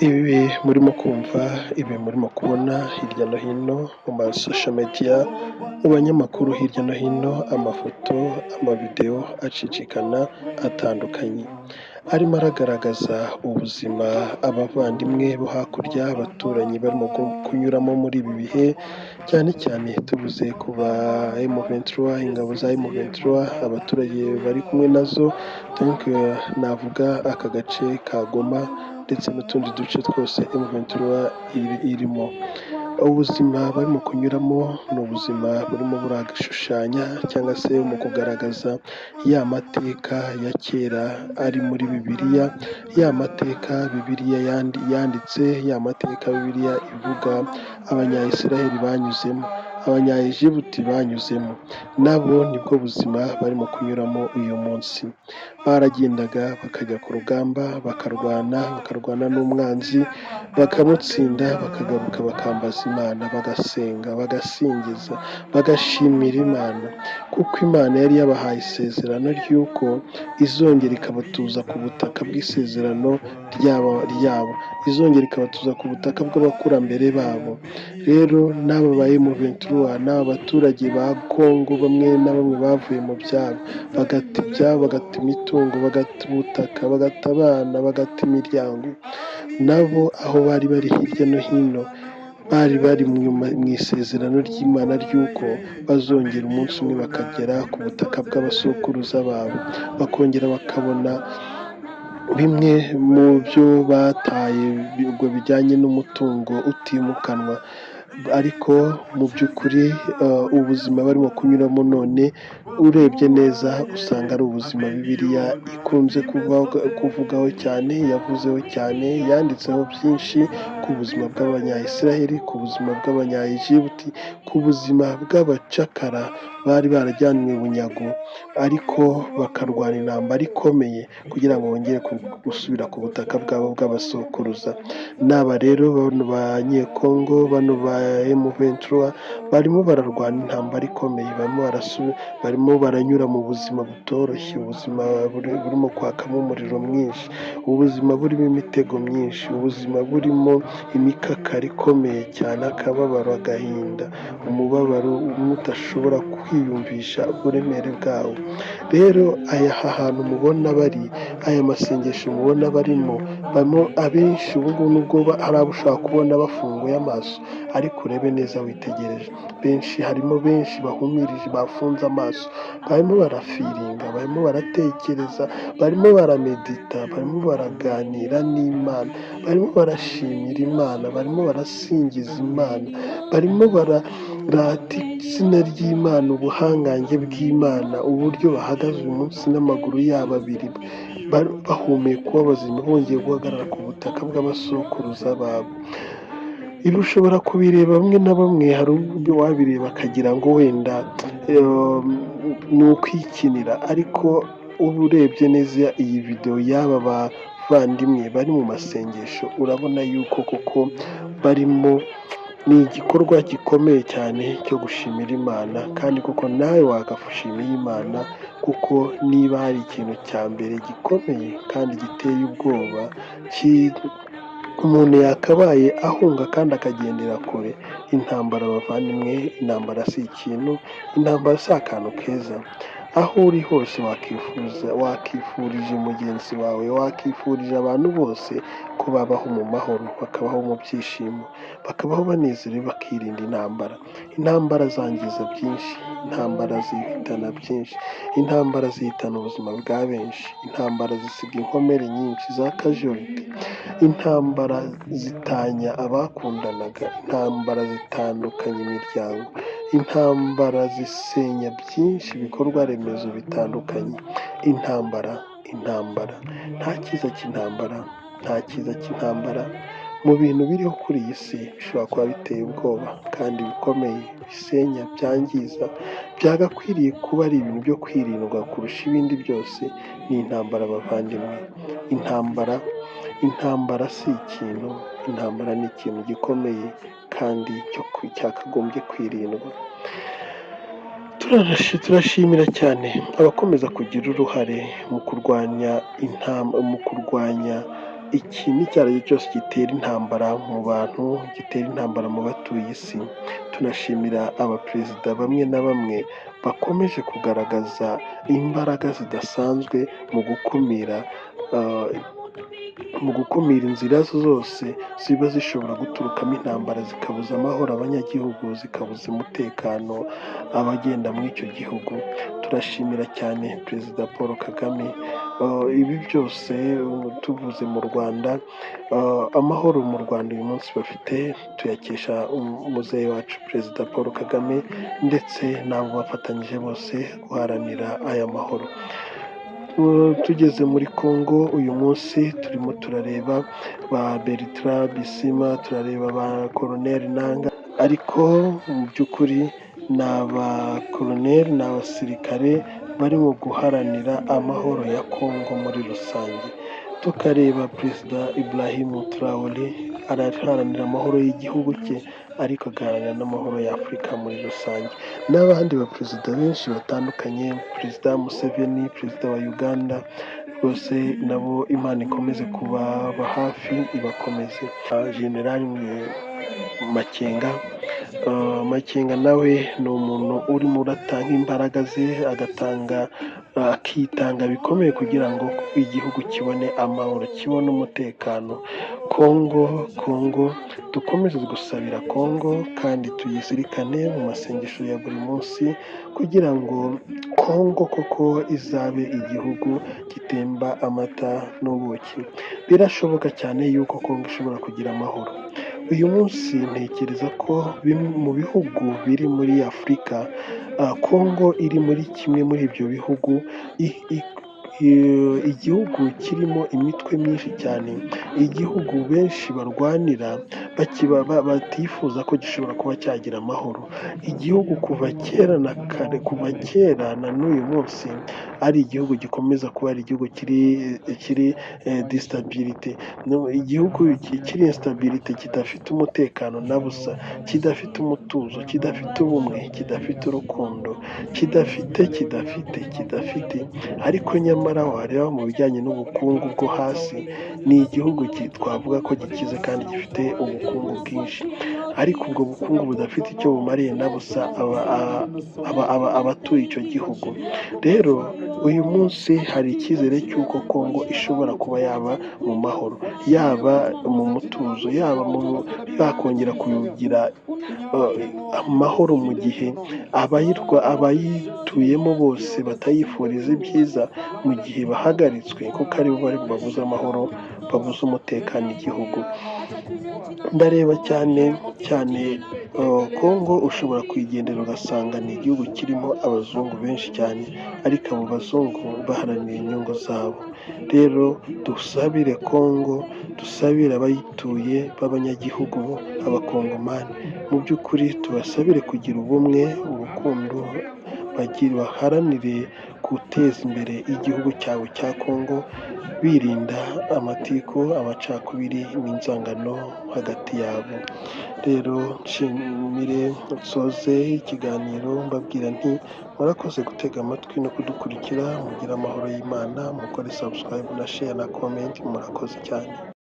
Ibi murimo kumva, ibi murimo kubona hirya no hino mu masosho mediya, mu banyamakuru hirya no hino, amafoto, amavidewo acicikana atandukanye, arimo aragaragaza ubuzima abavandimwe bo hakurya, abaturanyi barimo kunyuramo muri ibi bihe, cyane cyane tuvuze ku ba M23, ingabo za M23, abaturage bari kumwe nazo, donc navuga aka gace ka Goma ndetse n'utundi duce twose M23 irimo. Ubuzima barimo kunyuramo ni ubuzima burimo buragashushanya cyangwa se mu kugaragaza ya mateka ya kera ari muri Bibiliya, ya mateka Bibiliya yanditse, ya mateka Bibiliya ivuga Abanyayisiraheli banyuzemo, Abanyayejibuti banyuzemo, nabo nibwo buzima barimo kunyuramo uyu munsi. Baragendaga bakajya ku rugamba bakarwana n'umwanzi, bakamutsinda, bakagaruka bakambaza Imana, bagasenga, bagasingiza, bagashimira Imana, kuko Imana yari yabahaye isezerano ry'uko izongera ikabatuza ku butaka bw'isezerano ryabo, izongera ikabatuza ku butaka bw'abakurambere babo. Rero n'aba ba M23 n'aba baturage ba Kongo bamwe na bamwe bavuye mu byabo, bagata ibyabo, bagata imitungo, bagata ubutaka, bagata abana, bagata imiryango, nabo aho bari bari hirya no hino bari mu isezerano ry'Imana ry'uko bazongera umunsi umwe bakagera ku butaka bw'abasokuruza babo, bakongera bakabona bimwe mu byo bataye ubwo bijyanye n'umutungo utimukanwa. Ariko mu by'ukuri ubuzima barimo kunyuramo none urebye neza usanga ari ubuzima Bibiliya ikunze kuvugaho cyane, yavuzeho cyane, yanditseho byinshi ku buzima bw'Abanyayisiraheli, ku buzima bw'Abanyayejibuti, ku buzima bw'abacakara bari barajyanywe bunyago, ariko bakarwana intambara ikomeye kugira ngo bongere gusubira ku butaka bwabo bw'abasokuruza. N'aba rero bano Banyekongo, bano ba M23 barimo bararwana intambara ikomeye, barimo baranyura mu buzima butoroshye, ubuzima burimo kwakamo umuriro mwinshi, ubuzima burimo imitego myinshi, ubuzima burimo imikakari ikomeye cyane, akababaro, agahinda, umubabaro udashobora kwiyumvisha uburemere bwawo. Rero aha hantu mubona bari, aya masengesho mubona barimo abenshi ubu ngubu nubwo hari abo ushobora kubona bafunguye amaso, ariko urebe neza witegereje, harimo benshi bahumirije, bafunze amaso, barimo barafiringa, barimo baratekereza, barimo baramedita, barimo baraganira n'Imana, barimo barashimira Imana, barimo barasingiza Imana, barimo bararata izina ry'Imana, ubuhangange bw'Imana, uburyo bahagaze uyu munsi n'amaguru yabo abiri, bahumeka uwo bazima, bongeye guhagarara ku butaka bw'abasokuruza babo. Ibi ushobora kubireba bamwe na bamwe, hari uburyo wabireba akagira ngo wenda ni ukwikinira, ariko uba urebye neza iyi videwo y'aba bavandimwe bari mu masengesho, urabona yuko koko barimo, ni igikorwa gikomeye cyane cyo gushimira Imana, kandi koko nawe wagashimiye Imana, kuko niba hari ikintu cya mbere gikomeye kandi giteye ubwoba umuntu yakabaye ahunga kandi akagendera kure, intambara bavandimwe, intambara si ikintu, intambara si akantu keza. Aho uri hose wakifurije mugenzi wawe, wakifurije abantu bose ko babaho mu mahoro, bakabaho mu byishimo, bakabaho banezerewe, bakirinda intambara. Intambara zangiza byinshi, intambara zihitana byinshi, intambara zihitana ubuzima bwa benshi, intambara zisiga inkomere nyinshi za casualty, intambara zitanya abakundanaga, intambara zitandukanya imiryango, intambara zisenya byinshi ibikorwa remezo bitandukanye. Intambara, nta cyiza cy'intambara, mu bintu biriho kuri iyi si bishobora kuba biteye ubwoba kandi bikomeye, bisenya, byangiza, byagakwiriye kuba ari ibintu byo kwirindwa kurusha ibindi byose, ni intambara bavandimwe. Intambara si ikintu, intambara ni ikintu gikomeye kandi cyakagombye kwirindwa. Turashimira cyane abakomeza kugira uruhare mu kurwanya ikintu icyo ari cyo cyose gitera intambara mu bantu, gitera intambara mu batuye isi. Tunashimira abaperezida bamwe na bamwe bakomeje kugaragaza imbaraga zidasanzwe ah, mu gukumira inzira zose ziba zishobora guturukamo intambara zikabuza amahoro abanyagihugu, zikabuza umutekano abagenda muri icyo gihugu. Turashimira cyane Perezida Paul Kagame. Ibi byose tuvuze mu Rwanda, amahoro mu Rwanda uyu munsi bafite tuyakesha muzehe wacu Perezida Paul Kagame ndetse n'abo bafatanyije bose guharanira aya mahoro. Tugeze muri Congo uyu munsi turimo turareba ba Bertrand Bisimwa, turareba ba Colonel Nanga, ariko mu by'ukuri ni abakoloneli, ni abasirikare barimo guharanira amahoro ya Congo muri rusange. Tukareba Perezida Ibrahim Traoré araharanira amahoro y'igihugu cye, ariko agaharanira n'amahoro ya Afurika muri rusange, n'abandi baperezida benshi batandukanye, Perezida Museveni, Perezida wa Uganda, bose nabo Imana ikomeze kubaba hafi, ibakomeze. General Makenga, Makenga nawe ni umuntu urimo uratanga imbaraga ze, akitanga bikomeye kugira ngo igihugu kibone amahoro, kibone umutekano. Kongo dukomeze gusabira Kongo kandi tuyizirikane mu masengesho ya buri munsi, kugira ngo Kongo koko izabe igihugu gitemba amata n'ubuki. Birashoboka cyane yuko Kongo ishobora kugira amahoro. Uyu munsi ntekereza ko mu bihugu biri muri Afurika, Kongo iri muri kimwe muri ibyo bihugu, igihugu kirimo imitwe myinshi cyane, igihugu benshi barwanira batifuza ko gishobora kuba cyagira amahoro, igihugu kuva kera na kare, kuva kera na n'uyu munsi ari igihugu gikomeza kuba ari igihugu kiri disitabilite, igihugu kiri instabirite, kidafite umutekano na busa, kidafite umutuzo, kidafite ubumwe, kidafite urukundo, kidafite, ariko nyamara wareba mu bijyanye n'ubukungu bwo hasi, ni igihugu twavuga ko gikize kandi gifite ubukungu bwinshi, ariko ubwo bukungu budafite icyo bumariye na busa abatuye icyo gihugu. Rero uyu munsi hari icyizere cy'uko Kongo ishobora kuba yaba mu mahoro, yaba mu mutuzo, yakongera kugira amahoro, mu gihe abayituyemo bose batayifuriza ibyiza, mu gihe bahagaritswe, kuko aribo bari babuze amahoro, babuze umutekano igihugu. Ndareba cyane Kongo ushobora kuyigendera ugasanga ni igihugu kirimo abazungu benshi cyane, ariko abo bazungu baharanira inyungu zabo. Rero dusabire Kongo, dusabire abayituye b'abanyagihugu, abakongomani, mu by'ukuri tubasabire kugira ubumwe, urukundo, baharanire guteza imbere igihugu cyabo cya Kongo, birinda amatiku, amacakubiri n'inzangano hagati yabo. Rero nsoze ikiganiro mbabwira nti murakoze gutega amatwi no kudukurikira, mugire amahoro y'Imana, mukore subscribe na share na comment, murakoze cyane.